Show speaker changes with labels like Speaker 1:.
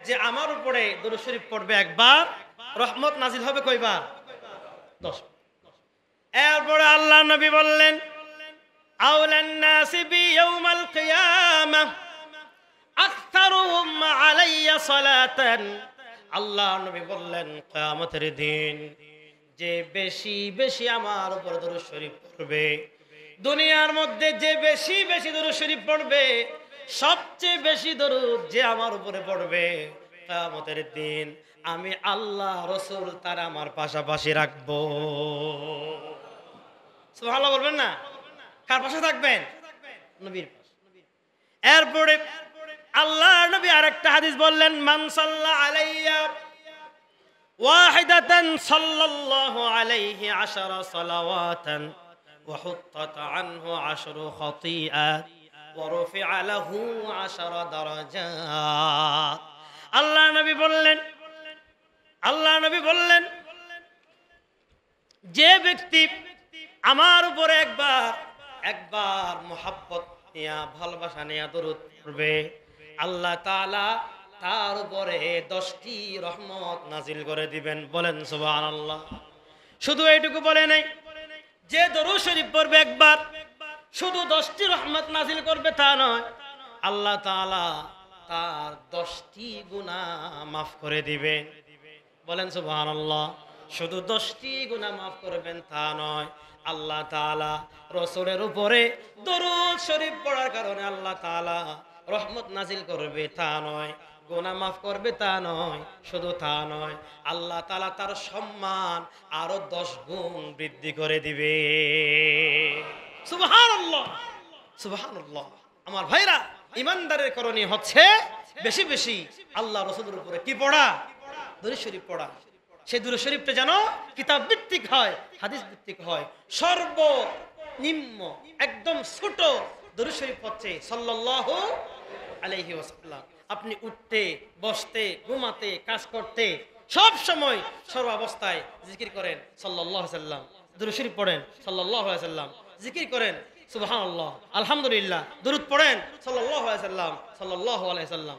Speaker 1: যে আমার উপরে দরুদ শরীফ পড়বে একবার, রহমত নাজিল হবে কয়বার? 10। এরপরে আল্লাহ নবী বললেন, আউলান নাসি বি ইয়াউমাল কিয়ামাহ আকতারুহুম আলাইয়া সালাতান। আল্লাহ নবী বললেন, কিয়ামতের দিন যে বেশি বেশি আমার উপর দরুদ শরীফ পড়বে, দুনিয়ার মধ্যে যে বেশি বেশি দরুদ শরীফ পড়বে, সবচেয়ে বেশি দরুদ যে আমার উপরে পড়বে, কিয়ামতের দিন আমি আল্লাহ রাসূল তার আমার পাশাপাশি রাখবো। সুবহানাল্লাহ বলবেন না? কার পাশে থাকবেন? নবীর পাশে। এরপরে আল্লাহ নবী আরেকটা হাদিস বললেন, মান সাল্লা আলাইয়া ওয়াহিদাতান সাল্লাল্লাহু আলাইহি আশারা সালাওয়াতান ওয়া হুত্তাত আনহু আশরু খাতিআত ওয়া রুফিআ লাহু আশারা দারাজাত। আল্লাহ নবী বললেন যে ব্যক্তি আমার উপরে একবার মুহাব্বত নিয়া ভালোবাসা নিয়া দরুদ পড়বে, আল্লাহ তাআলা তার উপরে 10টি রহমত নাজিল করে দিবেন। বলেন সুবহানাল্লাহ। শুধু এইটুকু বলে নাই যে দরুদ শরীফ পড়বে একবার শুধু 10টি রহমত নাজিল করবে তা নয়, আল্লাহ তাআলা তার 10টি গুনাহ মাফ করে দিবেন। বলেন সুবহানাল্লাহ। শুধু 10টি গুনাহ মাফ করবেন তা নয়, আল্লাহ তাআলা রাসূলের উপরে দরুদ শরীফ পড়ার কারণে আল্লাহ তাআলা রহমত নাজিল করবে তা নয়, গুনাহ মাফ করবে তা নয়, শুধু তা নয়, আল্লাহ তাআলা তার সম্মান আরো 10 গুণ বৃদ্ধি করে দিবে। সুবহানাল্লাহ, সুবহানাল্লাহ। আমার ভাইরা, ইমানদারের করণীয় হচ্ছে বেশি বেশি আল্লাহ রাসূলের উপরে কি পড়া? দরুদ শরীফ পড়া। সেই দরুদ শরীফটা যেন কিতাব ভিত্তিক হয়, হাদিস ভিত্তিক হয়। সর্বনিম্ন একদম ছোট দরুদ শরীফ হচ্ছে সাল্লাল্লাহু আলাইহি ওয়াসাল্লাম। আপনি উঠতে, বসতে, ঘুমাতে, কাজ করতে সব সময় সর্বাবস্থায় জিকির করেন সাল্লাল্লাহু আলাইহি ওয়াসাল্লাম, দরুদ শরীফ পড়েন সাল্লাল্লাহু আলাইহি ওয়াসাল্লাম, জিকির করেন সুবহানাল্লাহ, আলহামদুলিল্লাহ, দরুদ পড়েন সাল্লাল্লাহু আলাইহি ওয়াসাল্লাম, সাল্লাল্লাহু আলাইহি ওয়াসাল্লাম।